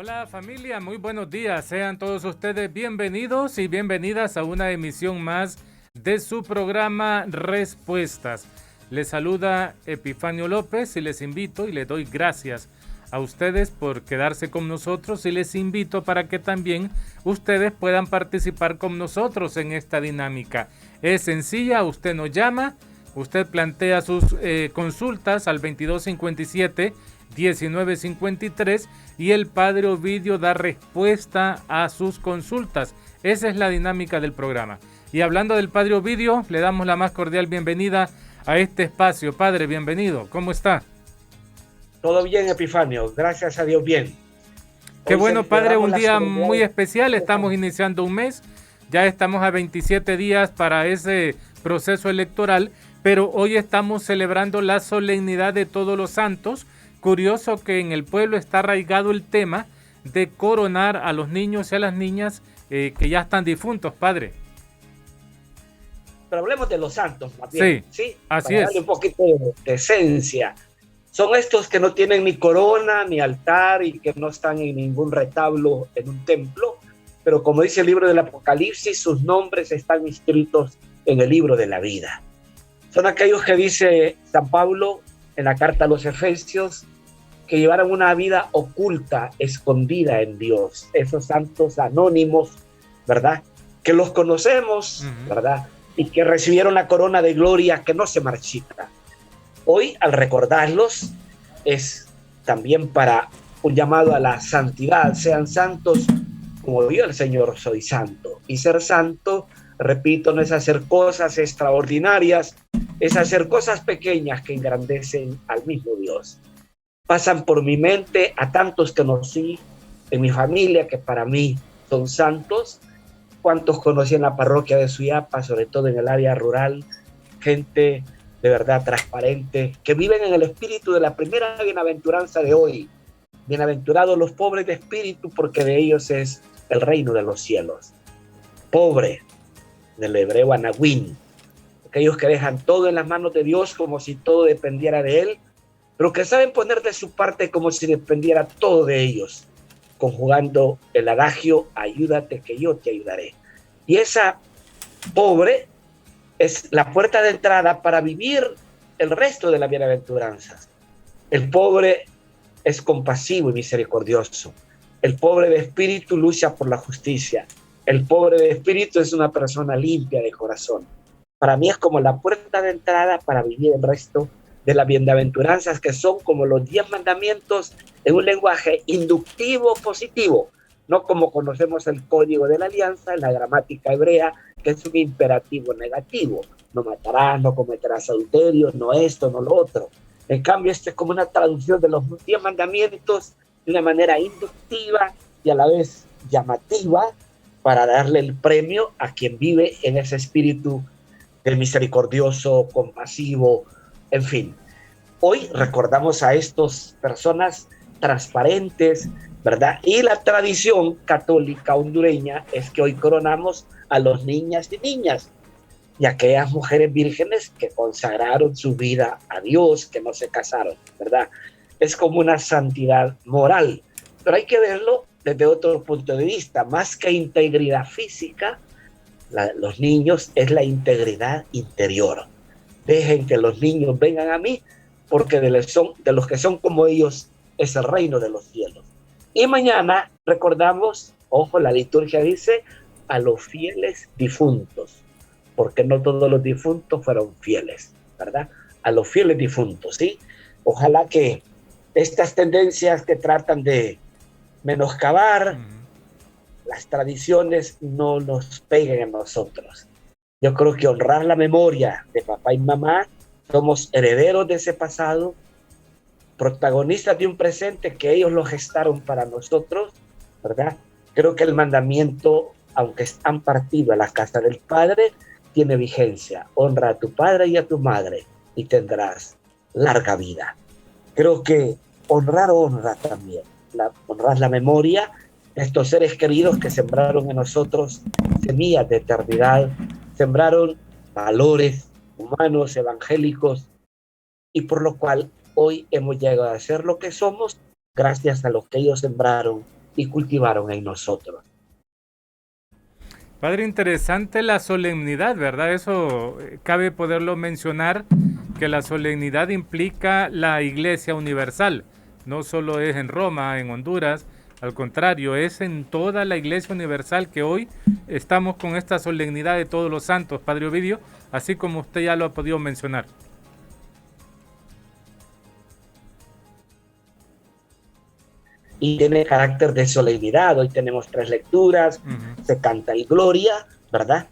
Hola familia, muy buenos días. Sean todos ustedes bienvenidos y bienvenidas a una emisión más de su programa Respuestas. Les saluda Epifanio López y les invito y les doy gracias a ustedes por quedarse con nosotros y les invito para que también ustedes puedan participar con nosotros en esta dinámica. Es sencilla, usted nos llama, usted plantea sus consultas al 2257 1953 y el Padre Ovidio da respuesta a sus consultas. Esa es la dinámica del programa. Y hablando del Padre Ovidio, le damos la más cordial bienvenida a este espacio. Padre, bienvenido. ¿Cómo está? Todo bien, Epifanio. Gracias a Dios, bien. Qué bueno, Padre, un día muy especial. Estamos iniciando un mes. Ya estamos a 27 días para ese proceso electoral, pero hoy estamos celebrando la solemnidad de Todos los Santos. Curioso que en el pueblo está arraigado el tema de coronar a los niños y a las niñas que ya están difuntos, Padre. Pero hablemos de los santos, más bien. Sí, así para darle un poquito de esencia. Son estos que no tienen ni corona ni altar y que no están en ningún retablo en un templo, pero como dice el libro del Apocalipsis, sus nombres están inscritos en el libro de la vida. Son aquellos que dice San Pablo en la carta a los Efesios, que llevaron una vida oculta, escondida en Dios. Esos santos anónimos, ¿verdad? Que los conocemos, ¿verdad? Y que recibieron la corona de gloria que no se marchita. Hoy, al recordarlos, es también para un llamado a la santidad. Sean santos como yo, el Señor, soy santo. Y ser santo, repito, no es hacer cosas extraordinarias, es hacer cosas pequeñas que engrandecen al mismo Dios. Pasan por mi mente a tantos que conocí en mi familia, que para mí son santos. Cuántos conocí en la parroquia de Suyapa, sobre todo en el área rural, gente de verdad transparente, que viven en el espíritu de la primera bienaventuranza de hoy. Bienaventurados los pobres de espíritu, porque de ellos es el reino de los cielos. Pobre, del hebreo anahuín, aquellos que dejan todo en las manos de Dios como si todo dependiera de Él, pero que saben poner de su parte como si dependiera todo de ellos, conjugando el adagio, ayúdate que yo te ayudaré. Y esa pobre es la puerta de entrada para vivir el resto de las bienaventuranzas. El pobre es compasivo y misericordioso. El pobre de espíritu lucha por la justicia. El pobre de espíritu es una persona limpia de corazón. Para mí es como la puerta de entrada para vivir el resto de las bienaventuranzas, que son como los 10 mandamientos en un lenguaje inductivo positivo, no como conocemos el código de la alianza en la gramática hebrea, que es un imperativo negativo. No matarás, no cometerás adulterio, no esto, no lo otro. En cambio, este es como una traducción de los 10 mandamientos de una manera inductiva y a la vez llamativa, para darle el premio a quien vive en ese espíritu del misericordioso, compasivo, en fin. Hoy recordamos a estas personas transparentes, ¿verdad? Y la tradición católica hondureña es que hoy coronamos a los niñas y niñas y aquellas mujeres vírgenes que consagraron su vida a Dios, que no se casaron, ¿verdad? Es como una santidad moral, pero hay que verlo desde otro punto de vista. Más que integridad física, los niños es la integridad interior. Dejen que los niños vengan a mí, porque de los que son como ellos es el reino de los cielos. Y mañana recordamos, ojo, la liturgia dice, a los fieles difuntos, porque no todos los difuntos fueron fieles, ¿verdad? A los fieles difuntos, ¿sí? Ojalá que estas tendencias que tratan de menoscabar las tradiciones no nos peguen a nosotros. Yo creo que honrar la memoria de papá y mamá, somos herederos de ese pasado, protagonistas de un presente que ellos lo gestaron para nosotros, ¿verdad? Creo que el mandamiento, aunque han partido a la casa del Padre, tiene vigencia. Honra a tu padre y a tu madre y tendrás larga vida. Creo que honra también. Honrar la memoria de estos seres queridos que sembraron en nosotros semillas de eternidad, sembraron valores humanos, evangélicos, y por lo cual hoy hemos llegado a ser lo que somos gracias a lo que ellos sembraron y cultivaron en nosotros. Padre, interesante la solemnidad, ¿verdad? Eso cabe poderlo mencionar, que la solemnidad implica la Iglesia Universal. No solo es en Roma, en Honduras, al contrario, es en toda la Iglesia Universal que hoy estamos con esta solemnidad de todos los santos, Padre Ovidio, así como usted ya lo ha podido mencionar. Y tiene carácter de solemnidad. Hoy tenemos 3 lecturas, se canta el Gloria, ¿verdad?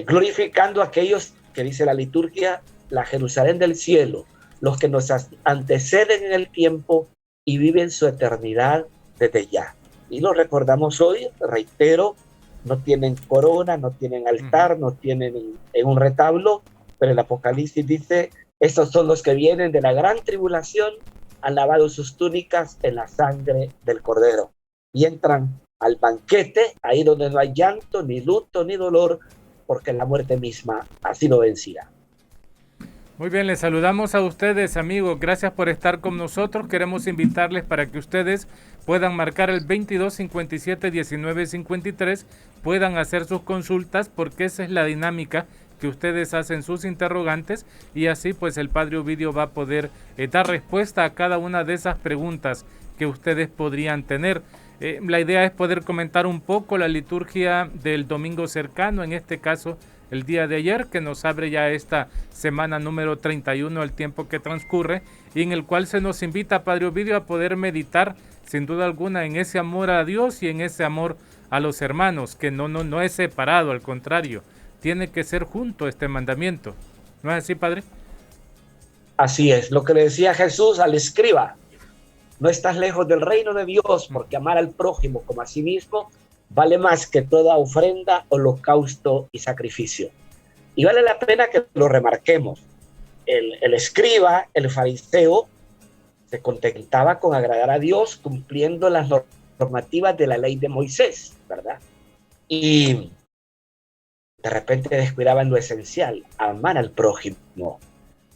Glorificando a aquellos que dice la liturgia, la Jerusalén del cielo, los que nos anteceden en el tiempo y viven su eternidad desde ya. Y lo recordamos hoy, reitero, no tienen corona, no tienen altar, no tienen en un retablo, pero el Apocalipsis dice, estos son los que vienen de la gran tribulación, han lavado sus túnicas en la sangre del Cordero y entran al banquete, ahí donde no hay llanto, ni luto, ni dolor, porque la muerte misma ha sido vencida. Muy bien, les saludamos a ustedes, amigos. Gracias por estar con nosotros. Queremos invitarles para que ustedes puedan marcar el 22 57 19 53, puedan hacer sus consultas, porque esa es la dinámica que ustedes hacen sus interrogantes, y así pues el Padre Ovidio va a poder dar respuesta a cada una de esas preguntas que ustedes podrían tener. La idea es poder comentar un poco la liturgia del domingo cercano, en este caso el día de ayer, que nos abre ya esta semana número 31, el tiempo que transcurre, y en el cual se nos invita, Padre Ovidio, a poder meditar sin duda alguna en ese amor a Dios y en ese amor a los hermanos, que no es separado, al contrario, tiene que ser junto este mandamiento. ¿No es así, Padre? Así es, lo que le decía Jesús al escriba, no estás lejos del reino de Dios, porque amar al prójimo como a sí mismo vale más que toda ofrenda, holocausto y sacrificio. Y vale la pena que lo remarquemos. El escriba, el fariseo, se contentaba con agradar a Dios cumpliendo las normativas de la ley de Moisés, ¿verdad? Y de repente descuidaban lo esencial, amar al prójimo.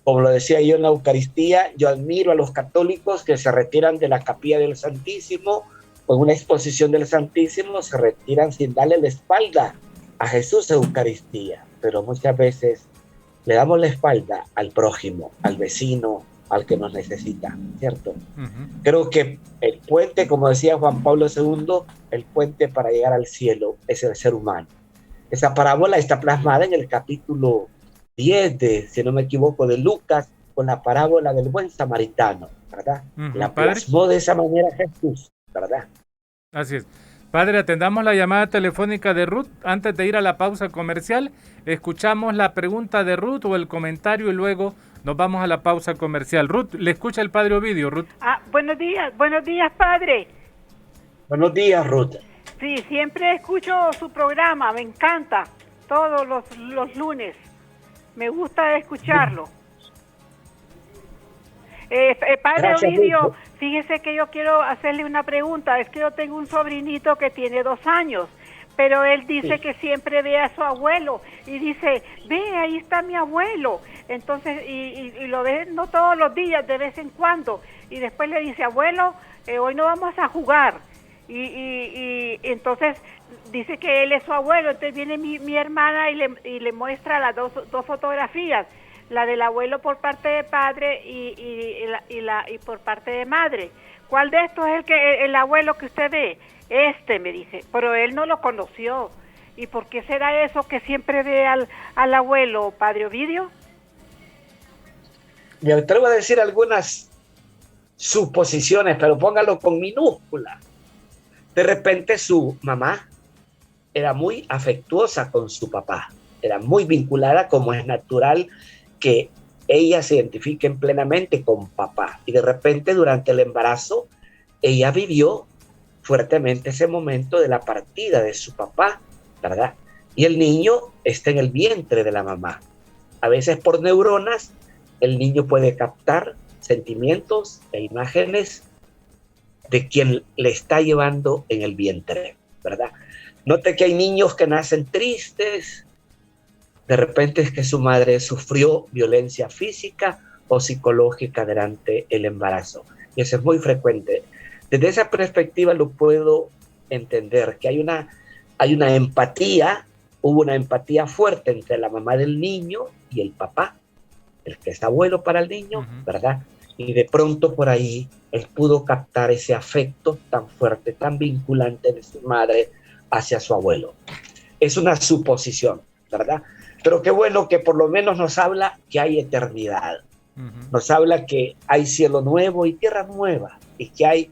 Como lo decía yo en la Eucaristía, yo admiro a los católicos que se retiran de la capilla del Santísimo o en una exposición del Santísimo, se retiran sin darle la espalda a Jesús en Eucaristía, pero muchas veces le damos la espalda al prójimo, al vecino, al que nos necesita, ¿cierto? Creo que el puente, como decía Juan Pablo II, el puente para llegar al cielo es el ser humano. Esa parábola está plasmada en el capítulo 10 de, si no me equivoco, de Lucas, con la parábola del buen samaritano, ¿verdad? La plasmó de esa manera Jesús, ¿verdad? Así es. Padre, atendamos la llamada telefónica de Ruth. Antes de ir a la pausa comercial, escuchamos la pregunta de Ruth o el comentario y luego nos vamos a la pausa comercial. Ruth, le escucha el Padre Ovidio, Ruth. Buenos días, Padre. Buenos días, Ruth. Sí, siempre escucho su programa, me encanta, todos los lunes, me gusta escucharlo. Padre Ovidio, fíjese que yo quiero hacerle una pregunta. Es que yo tengo un sobrinito que tiene 2 años, pero él dice que siempre ve a su abuelo y dice, ve, ahí está mi abuelo. Entonces, y lo ve no todos los días, de vez en cuando. Y después le dice, abuelo, hoy no vamos a jugar. Y entonces dice que él es su abuelo. Entonces viene mi hermana y le muestra las dos fotografías, la del abuelo por parte de padre y por parte de madre. ¿Cuál de estos es el abuelo que usted ve? Me dice, pero él no lo conoció. ¿Y por qué será eso que siempre ve al abuelo, Padre Ovidio? Me atrevo a decir algunas suposiciones, pero póngalo con minúscula. De repente su mamá era muy afectuosa con su papá, era muy vinculada, como es natural que ellas se identifiquen plenamente con papá. Y de repente durante el embarazo, ella vivió fuertemente ese momento de la partida de su papá, ¿verdad? Y el niño está en el vientre de la mamá. A veces por neuronas, el niño puede captar sentimientos e imágenes de quien le está llevando en el vientre, ¿verdad? Note que hay niños que nacen tristes, de repente es que su madre sufrió violencia física o psicológica durante el embarazo. Y eso es muy frecuente. Desde esa perspectiva lo puedo entender, que hay una empatía, hubo una empatía fuerte entre la mamá del niño y el papá, el que es abuelo para el niño, ¿verdad? Y de pronto por ahí él pudo captar ese afecto tan fuerte, tan vinculante de su madre hacia su abuelo. Es una suposición, ¿verdad? Pero qué bueno que por lo menos nos habla que hay eternidad. Nos habla que hay cielo nuevo y tierra nueva, y que hay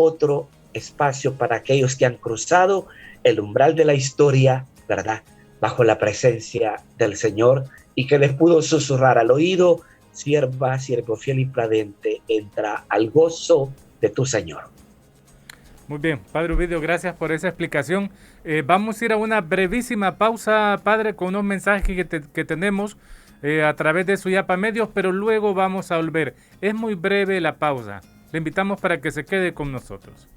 otro espacio para aquellos que han cruzado el umbral de la historia, ¿verdad? Bajo la presencia del Señor, y que les pudo susurrar al oído: sierva, siervo fiel y prudente, entra al gozo de tu Señor. Muy bien, Padre Ovidio, gracias por esa explicación. Vamos a ir a una brevísima pausa, Padre, con unos mensajes que tenemos a través de Suyapa Medios, pero luego vamos a volver. Es muy breve la pausa. Le invitamos para que se quede con nosotros.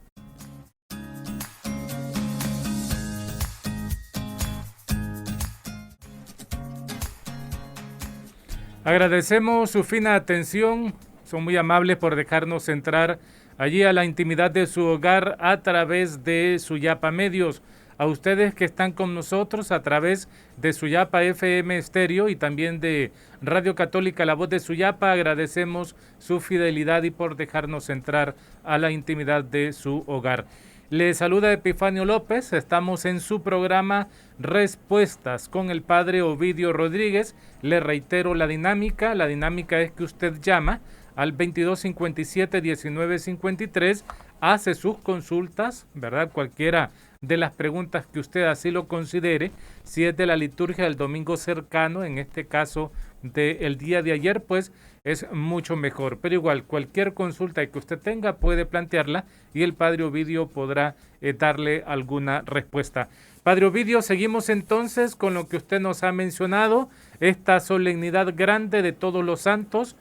Agradecemos su fina atención. Son muy amables por dejarnos entrar allí a la intimidad de su hogar a través de Suyapa Medios. A ustedes que están con nosotros a través de Suyapa FM Estéreo y también de Radio Católica La Voz de Suyapa, agradecemos su fidelidad y por dejarnos entrar a la intimidad de su hogar. Le saluda Epifanio López, estamos en su programa Respuestas con el Padre Ovidio Rodríguez. Le reitero la dinámica es que usted llama al 2257-1953, hace sus consultas, ¿verdad? Cualquiera de las preguntas que usted así lo considere, si es de la liturgia del domingo cercano, en este caso del día de ayer, pues es mucho mejor. Pero igual, cualquier consulta que usted tenga puede plantearla y el Padre Ovidio podrá darle alguna respuesta. Padre Ovidio, seguimos entonces con lo que usted nos ha mencionado, esta solemnidad grande de todos los santos,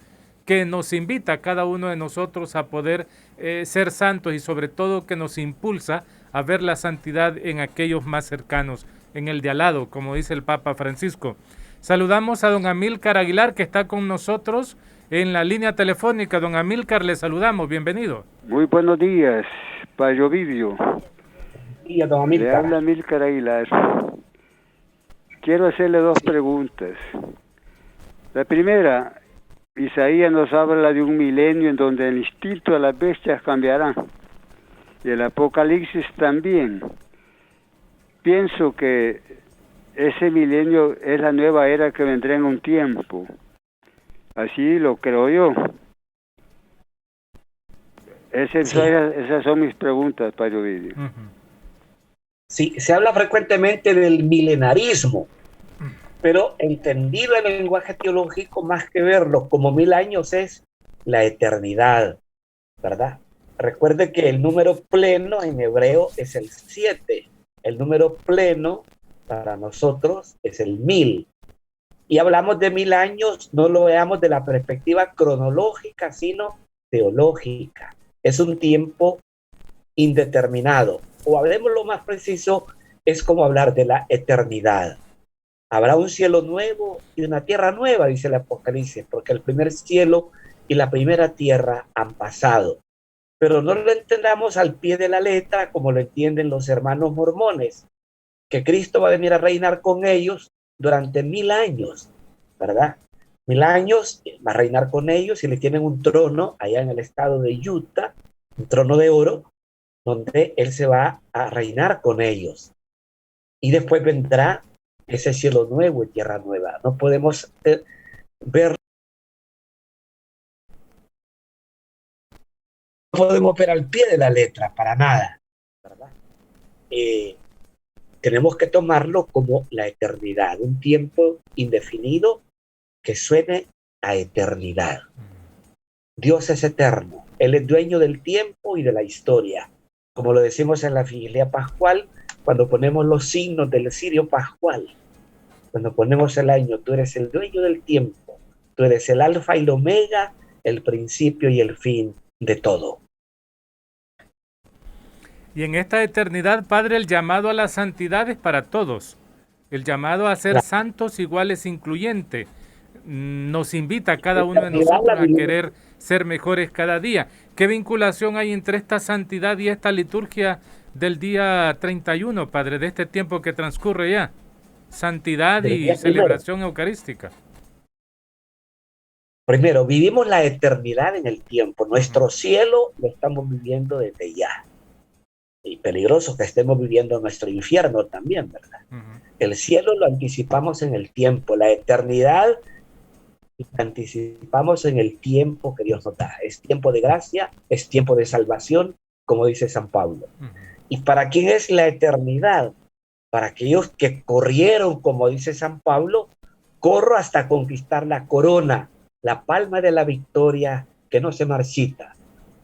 que nos invita a cada uno de nosotros a poder ser santos y sobre todo que nos impulsa a ver la santidad en aquellos más cercanos, en el de al lado, como dice el Papa Francisco. Saludamos a don Amílcar Aguilar, que está con nosotros en la línea telefónica. Don Amílcar, le saludamos, bienvenido. Muy buenos días, Padre Ovidio. Y a don Amílcar. Le habla Amílcar Aguilar. Quiero hacerle dos preguntas. La primera: Isaías nos habla de un milenio en donde el instinto de las bestias cambiará. Y el Apocalipsis también. Pienso que ese milenio es la nueva era que vendrá en un tiempo. Así lo creo yo. Esas son mis preguntas, Padre Ovidio. Sí, se habla frecuentemente del milenarismo, pero entendido en el lenguaje teológico, más que verlo como 1000 años, es la eternidad, ¿verdad? Recuerde que el número pleno en hebreo es el 7. El número pleno para nosotros es el 1000. Y hablamos de 1000 años, no lo veamos de la perspectiva cronológica, sino teológica. Es un tiempo indeterminado. O hablemos lo más preciso, es como hablar de la eternidad. Habrá un cielo nuevo y una tierra nueva, dice el Apocalipsis, porque el primer cielo y la primera tierra han pasado. Pero no lo entendamos al pie de la letra como lo entienden los hermanos mormones, que Cristo va a venir a reinar con ellos durante 1000 años, ¿verdad? 1000 años va a reinar con ellos y le tienen un trono allá en el estado de Utah, un trono de oro, donde él se va a reinar con ellos. Y después vendrá ese cielo nuevo y tierra nueva. No podemos ver, no podemos ver al pie de la letra para nada, ¿verdad? Tenemos que tomarlo como la eternidad, un tiempo indefinido que suene a eternidad. Dios es eterno, Él es dueño del tiempo y de la historia. Como lo decimos en la vigilia pascual, cuando ponemos los signos del cirio pascual, cuando ponemos el año, tú eres el dueño del tiempo, tú eres el alfa y el omega, el principio y el fin de todo. Y en esta eternidad, Padre, el llamado a la santidad es para todos. El llamado a ser santos igual es incluyente. Nos invita a cada uno de nosotros a querer ser mejores cada día. ¿Qué vinculación hay entre esta santidad y esta liturgia del día 31, Padre, de este tiempo que transcurre ya? Santidad y celebración eucarística. Primero, vivimos la eternidad en el tiempo. Nuestro cielo lo estamos viviendo desde ya. Y peligroso que estemos viviendo nuestro infierno también, ¿verdad? El cielo lo anticipamos en el tiempo. La eternidad la anticipamos en el tiempo que Dios nos da. Es tiempo de gracia, es tiempo de salvación, como dice San Pablo. ¿Y para quién es la eternidad? Para aquellos que corrieron, como dice San Pablo, corro hasta conquistar la corona, la palma de la victoria que no se marchita.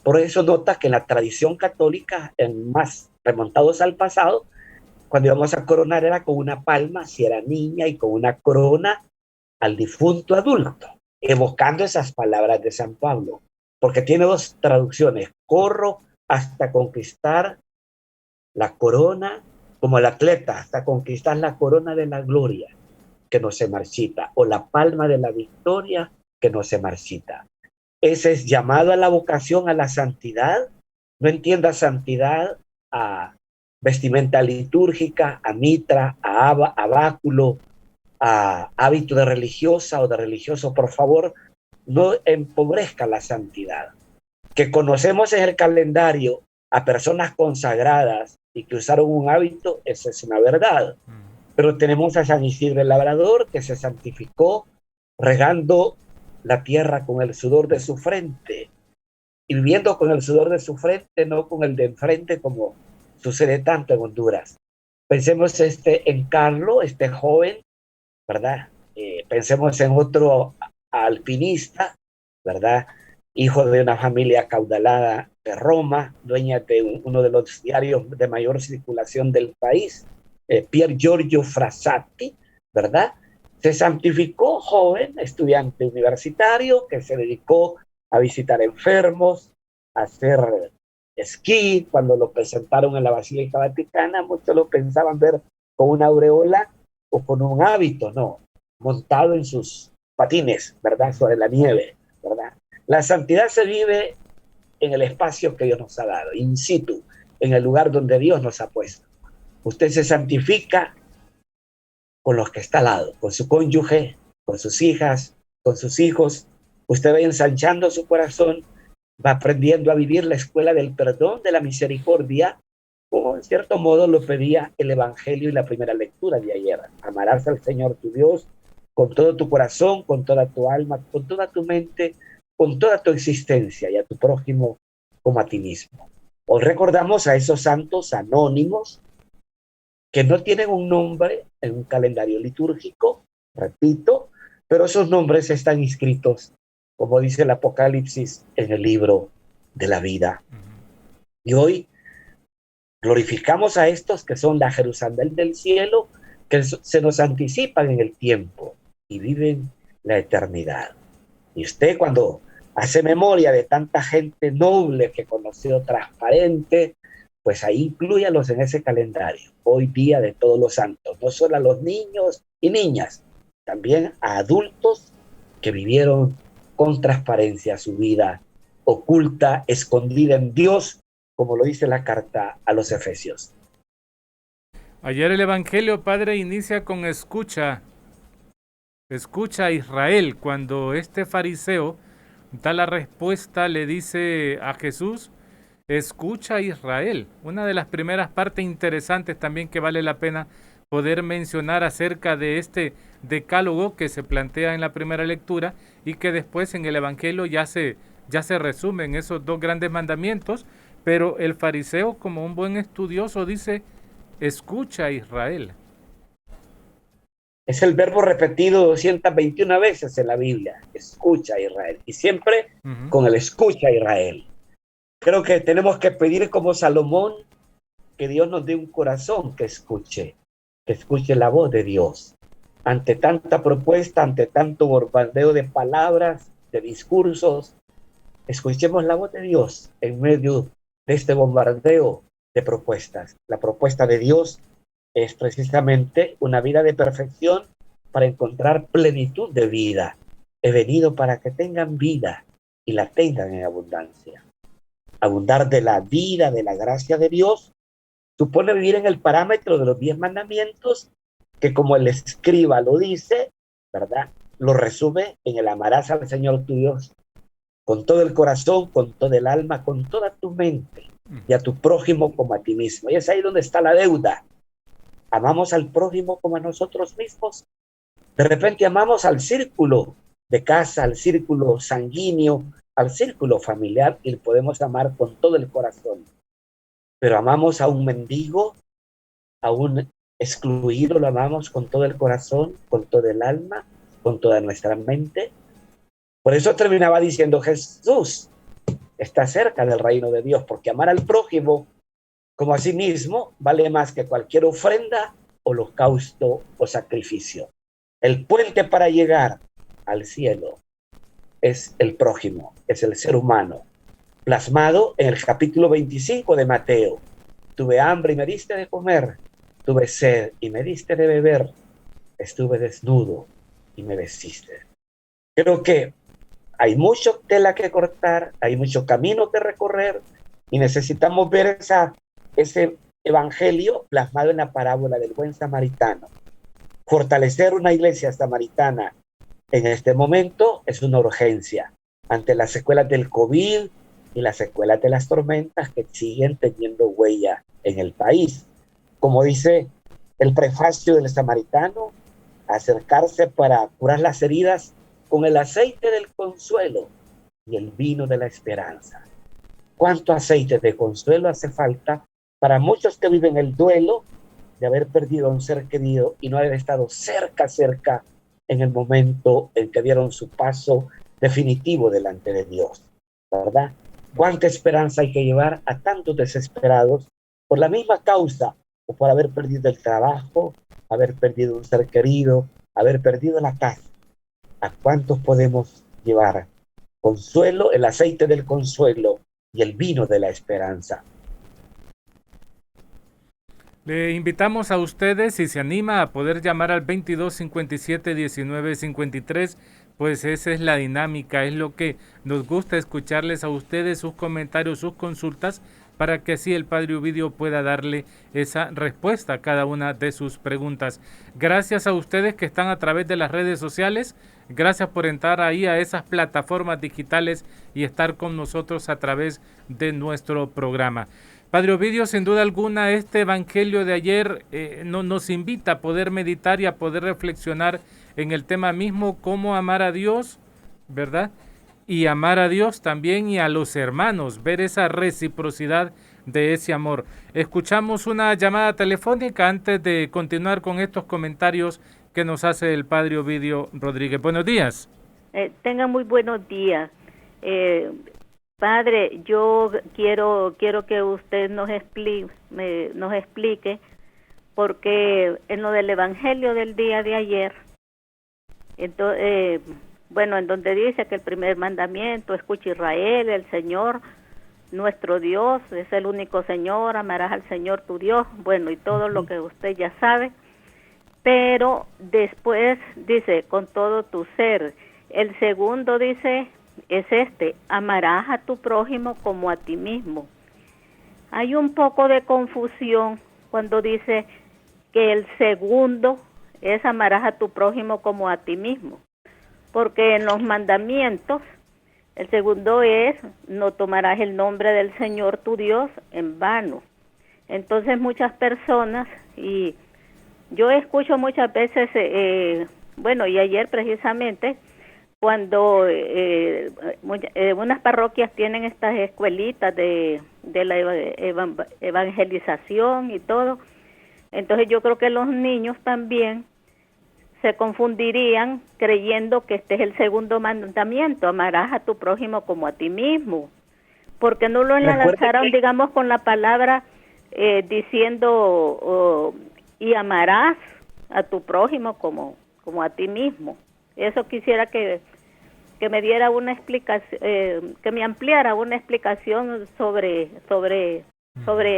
Por eso nota que en la tradición católica, en más remontados al pasado, cuando íbamos a coronar era con una palma, si era niña, y con una corona al difunto adulto, evocando esas palabras de San Pablo, porque tiene dos traducciones: corro hasta conquistar la corona, como el atleta, hasta conquistar la corona de la gloria que no se marchita, o la palma de la victoria que no se marchita. Ese es llamado a la vocación, a la santidad. No entienda santidad a vestimenta litúrgica, a mitra, a báculo, a hábito de religiosa o de religioso. Por favor, no empobrezca la santidad. Que conocemos en el calendario a personas consagradas y que usaron un hábito, eso es una verdad. Pero tenemos a San Isidro el Labrador, que se santificó regando la tierra con el sudor de su frente, y viviendo con el sudor de su frente, no con el de enfrente, como sucede tanto en Honduras. Pensemos en Carlos, este joven, ¿verdad? Pensemos en otro alpinista, ¿verdad? Hijo de una familia acaudalada de Roma, dueña de uno de los diarios de mayor circulación del país, Pier Giorgio Frassati, ¿verdad? Se santificó joven, estudiante universitario, que se dedicó a visitar enfermos, a hacer esquí. Cuando lo presentaron en la Basílica Vaticana, muchos lo pensaban ver con una aureola o con un hábito, no, montado en sus patines, ¿verdad? Sobre la nieve, ¿verdad? La santidad se vive en el espacio que Dios nos ha dado, in situ, en el lugar donde Dios nos ha puesto. Usted se santifica con los que está al lado, con su cónyuge, con sus hijas, con sus hijos. Usted va ensanchando su corazón, va aprendiendo a vivir la escuela del perdón, de la misericordia, como en cierto modo lo pedía el Evangelio y la primera lectura de ayer. Amarás al Señor tu Dios con todo tu corazón, con toda tu alma, con toda tu mente, con toda tu existencia, y a tu prójimo como a ti mismo. Hoy recordamos a esos santos anónimos que no tienen un nombre en un calendario litúrgico, repito, pero esos nombres están inscritos, como dice el Apocalipsis, en el libro de la vida. Y hoy glorificamos a estos que son la Jerusalén del cielo, que se nos anticipan en el tiempo y viven la eternidad. Y usted, cuando hace memoria de tanta gente noble que conoció, transparente, pues ahí inclúyalos en ese calendario. Hoy día de todos los santos, no solo a los niños y niñas, también a adultos que vivieron con transparencia su vida oculta, escondida en Dios, como lo dice la carta a los Efesios. Ayer el Evangelio, Padre, inicia con escucha. Escucha a Israel. Cuando este fariseo da la respuesta, le dice a Jesús: escucha a Israel. Una de las primeras partes interesantes también que vale la pena poder mencionar acerca de este decálogo que se plantea en la primera lectura y que después en el Evangelio ya se resume en esos dos grandes mandamientos, pero el fariseo, como un buen estudioso, dice: escucha a Israel. Es el verbo repetido 221 veces en la Biblia, escucha a Israel, y siempre con el escucha a Israel. Creo que tenemos que pedir como Salomón que Dios nos dé un corazón que escuche la voz de Dios. Ante tanta propuesta, ante tanto bombardeo de palabras, de discursos, escuchemos la voz de Dios en medio de este bombardeo de propuestas. La propuesta de Dios es precisamente una vida de perfección para encontrar plenitud de vida. He venido para que tengan vida y la tengan en abundancia. Abundar de la vida, de la gracia de Dios, supone vivir en el parámetro de los 10 mandamientos, que como el escriba lo dice, ¿verdad? Lo resume en el amarás al Señor tu Dios con todo el corazón, con todo el alma, con toda tu mente, y a tu prójimo como a ti mismo. Y es ahí donde está la deuda. Amamos al prójimo como a nosotros mismos. De repente amamos al círculo de casa, al círculo sanguíneo, al círculo familiar, y podemos amar con todo el corazón. Pero amamos a un mendigo, a un excluido, lo amamos con todo el corazón, con todo el alma, con toda nuestra mente. Por eso terminaba diciendo Jesús, está cerca del reino de Dios, porque amar al prójimo como a sí mismo vale más que cualquier ofrenda, holocausto o sacrificio. El puente para llegar al cielo es el prójimo, es el ser humano, plasmado en el capítulo 25 de Mateo. Tuve hambre y me diste de comer, tuve sed y me diste de beber, estuve desnudo y me vestiste. Creo que hay mucho tela que cortar, hay mucho camino que recorrer, y necesitamos ver ese evangelio plasmado en la parábola del buen samaritano. Fortalecer una iglesia samaritana en este momento es una urgencia ante las secuelas del COVID y las secuelas de las tormentas que siguen teniendo huella en el país. Como dice el prefacio del samaritano, acercarse para curar las heridas con el aceite del consuelo y el vino de la esperanza. ¿Cuánto aceite de consuelo hace falta para muchos que viven el duelo de haber perdido a un ser querido y no haber estado cerca en el momento en que dieron su paso definitivo delante de Dios, ¿verdad? ¿Cuánta esperanza hay que llevar a tantos desesperados por la misma causa, o por haber perdido el trabajo, haber perdido un ser querido, haber perdido la casa? ¿A cuántos podemos llevar consuelo, el aceite del consuelo y el vino de la esperanza? Le invitamos a ustedes, si se anima, a poder llamar al 22 57 19 53, pues esa es la dinámica, es lo que nos gusta escucharles a ustedes, sus comentarios, sus consultas, para que así el Padre Ovidio pueda darle esa respuesta a cada una de sus preguntas. Gracias a ustedes que están a través de las redes sociales, gracias por entrar ahí a esas plataformas digitales y estar con nosotros a través de nuestro programa. Padre Ovidio, sin duda alguna, este evangelio de ayer nos invita a poder meditar y a poder reflexionar en el tema mismo, cómo amar a Dios, ¿verdad? Y amar a Dios también y a los hermanos, ver esa reciprocidad de ese amor. Escuchamos una llamada telefónica antes de continuar con estos comentarios que nos hace el Padre Ovidio Rodríguez. Buenos días. Tenga muy buenos días. Padre, yo quiero que usted nos explique, porque en lo del Evangelio del día de ayer, entonces, en donde dice que el primer mandamiento, escucha Israel, el Señor, nuestro Dios, es el único Señor, amarás al Señor tu Dios, y todo lo que usted ya sabe, pero después dice, con todo tu ser. El segundo dice, es amarás a tu prójimo como a ti mismo. Hay un poco de confusión cuando dice que el segundo es amarás a tu prójimo como a ti mismo, porque en los mandamientos el segundo es no tomarás el nombre del Señor tu Dios en vano. Entonces muchas personas, y yo escucho muchas veces, y ayer precisamente, cuando unas parroquias tienen estas escuelitas de la evangelización y todo, entonces yo creo que los niños también se confundirían creyendo que este es el segundo mandamiento, amarás a tu prójimo como a ti mismo, porque no lo enlazaron, digamos, con la palabra diciendo y amarás a tu prójimo como a ti mismo. Eso quisiera que me diera una explicación, que me ampliara una explicación sobre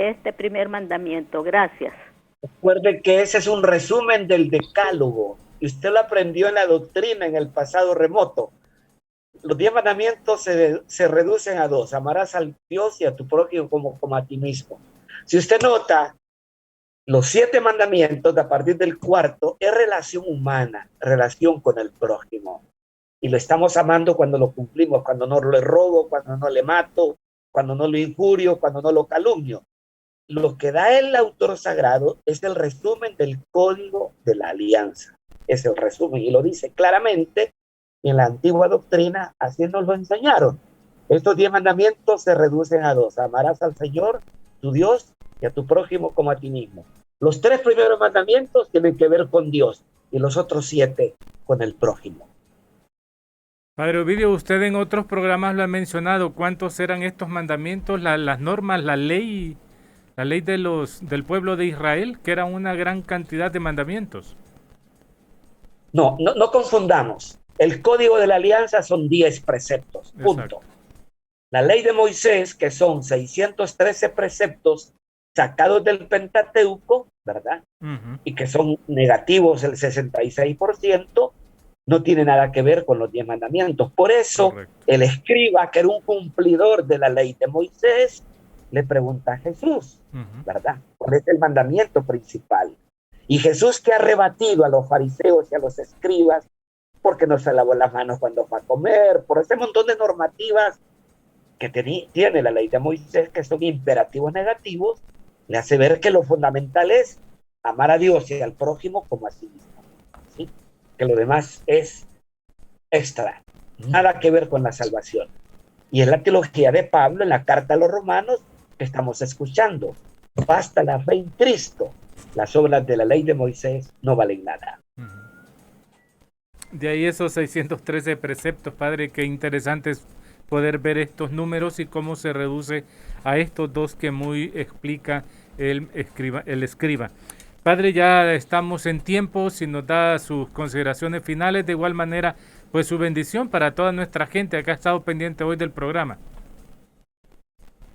este primer mandamiento. Gracias. Recuerde que ese es un resumen del Decálogo, y usted lo aprendió en la doctrina en el pasado remoto. Los 10 mandamientos se reducen a dos: amarás al Dios y a tu prójimo como a ti mismo. Si usted nota, los 7 mandamientos, a partir del cuarto, es relación humana, relación con el prójimo. Y lo estamos amando cuando lo cumplimos, cuando no le robo, cuando no le mato, cuando no lo injurio, cuando no lo calumnio. Lo que da el autor sagrado es el resumen del código de la alianza. Es el resumen, y lo dice claramente en la antigua doctrina, así nos lo enseñaron. Estos 10 mandamientos se reducen a 2: amarás al Señor, tu Dios, y a tu prójimo como a ti mismo. Los 3 primeros mandamientos tienen que ver con Dios, y los otros 7 con el prójimo. Padre Ovidio, usted en otros programas lo ha mencionado. ¿Cuántos eran estos mandamientos, las normas, la ley del pueblo de Israel, que era una gran cantidad de mandamientos? No confundamos. El código de la alianza son 10 preceptos, punto. Exacto. La ley de Moisés, que son 613 preceptos sacados del Pentateuco, ¿verdad? Y que son negativos el 66%, no tiene nada que ver con los 10 mandamientos. Por eso, correcto, el escriba, que era un cumplidor de la ley de Moisés, le pregunta a Jesús, ¿verdad? ¿Cuál es el mandamiento principal? Y Jesús, que ha rebatido a los fariseos y a los escribas, porque no se lavó las manos cuando fue a comer, por ese montón de normativas que tiene la ley de Moisés, que son imperativos negativos, le hace ver que lo fundamental es amar a Dios y al prójimo como a sí mismo, ¿sí? Que lo demás es extra, nada que ver con la salvación. Y en la teología de Pablo, en la carta a los romanos, que estamos escuchando, basta la fe en Cristo, las obras de la ley de Moisés no valen nada. De ahí esos 613 preceptos, Padre, qué interesante es poder ver estos números y cómo se reduce a estos 2 que muy explica el escriba. Padre, ya estamos en tiempo, si nos da sus consideraciones finales, de igual manera, pues su bendición para toda nuestra gente que ha estado pendiente hoy del programa.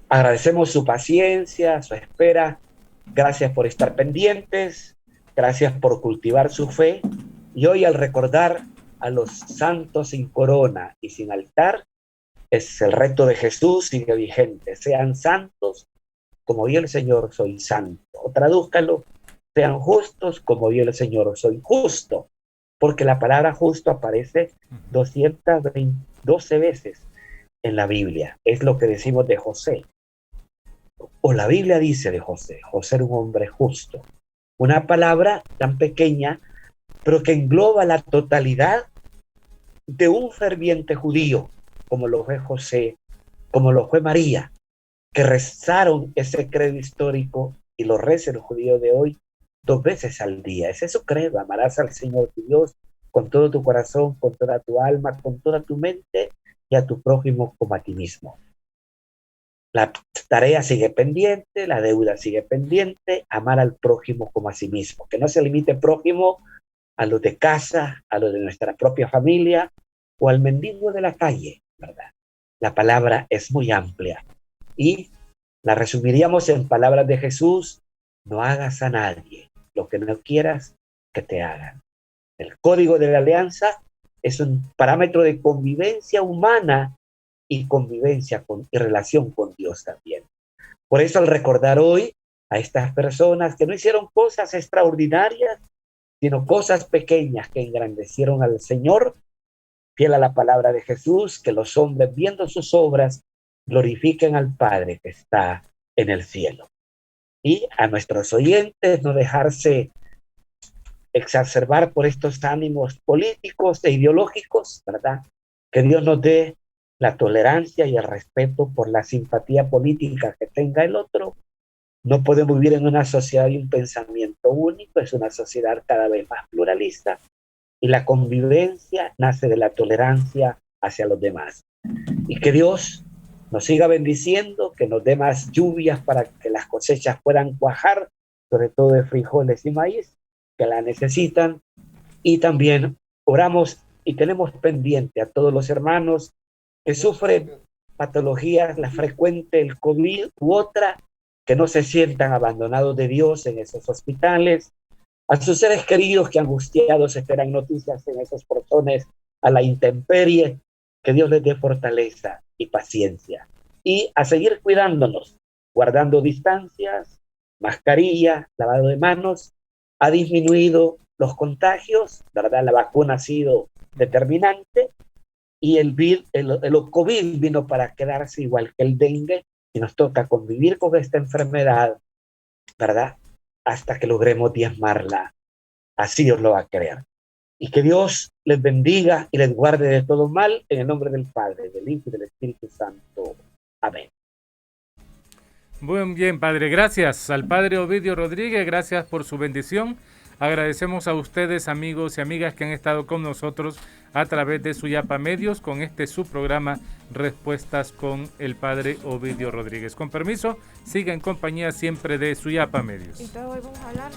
Agradecemos su paciencia, su espera, gracias por estar pendientes, gracias por cultivar su fe. Y hoy, al recordar a los santos sin corona y sin altar, es el reto de Jesús, sigue vigente: sean santos como yo el Señor soy santo. O tradúzcalo: sean justos como yo el Señor soy justo. Porque la palabra justo aparece 212 veces en la Biblia. Es lo que decimos de José. O la Biblia dice de José: José era un hombre justo. Una palabra tan pequeña, pero que engloba la totalidad de un ferviente judío, como lo fue José, como lo fue María, que rezaron ese credo histórico, y lo reza el judío de hoy 2 veces al día. Ese es su credo: amarás al Señor tu Dios con todo tu corazón, con toda tu alma, con toda tu mente, y a tu prójimo como a ti mismo. La tarea sigue pendiente, la deuda sigue pendiente: amar al prójimo como a sí mismo. Que no se limite prójimo a los de casa, a los de nuestra propia familia, o al mendigo de la calle, ¿verdad? La palabra es muy amplia y la resumiríamos en palabras de Jesús: no hagas a nadie lo que no quieras que te hagan. El código de la alianza es un parámetro de convivencia humana y convivencia y relación con Dios también. Por eso, al recordar hoy a estas personas que no hicieron cosas extraordinarias, sino cosas pequeñas que engrandecieron al Señor, fiel a la palabra de Jesús, que los hombres, viendo sus obras, glorifiquen al Padre que está en el cielo. Y a nuestros oyentes, no dejarse exacerbar por estos ánimos políticos e ideológicos, ¿verdad? Que Dios nos dé la tolerancia y el respeto por la simpatía política que tenga el otro. No podemos vivir en una sociedad de un pensamiento único, es una sociedad cada vez más pluralista, y la convivencia nace de la tolerancia hacia los demás. Y que Dios nos siga bendiciendo, que nos dé más lluvias para que las cosechas puedan cuajar, sobre todo de frijoles y maíz, que la necesitan. Y también oramos y tenemos pendiente a todos los hermanos que sufren patologías, la frecuente, el COVID u otra, que no se sientan abandonados de Dios en esos hospitales, a sus seres queridos que angustiados esperan noticias en esos portones a la intemperie, Que Dios les dé fortaleza y paciencia. Y a seguir cuidándonos, guardando distancias, mascarilla, lavado de manos. Ha disminuido los contagios, ¿verdad? La vacuna ha sido determinante y el COVID vino para quedarse igual que el dengue y nos toca convivir con esta enfermedad, ¿verdad? Hasta que logremos diezmarla. Así Dios lo va a querer. Y que Dios les bendiga y les guarde de todo mal en el nombre del Padre, del Hijo y del Espíritu Santo. Amén. Muy bien, Padre. Gracias al Padre Ovidio Rodríguez. Gracias por su bendición. Agradecemos a ustedes, amigos y amigas, que han estado con nosotros a través de Suyapa Medios con su programa Respuestas con el Padre Ovidio Rodríguez. Con permiso, siga en compañía siempre de Suyapa Medios. Entonces hoy vamos a hablar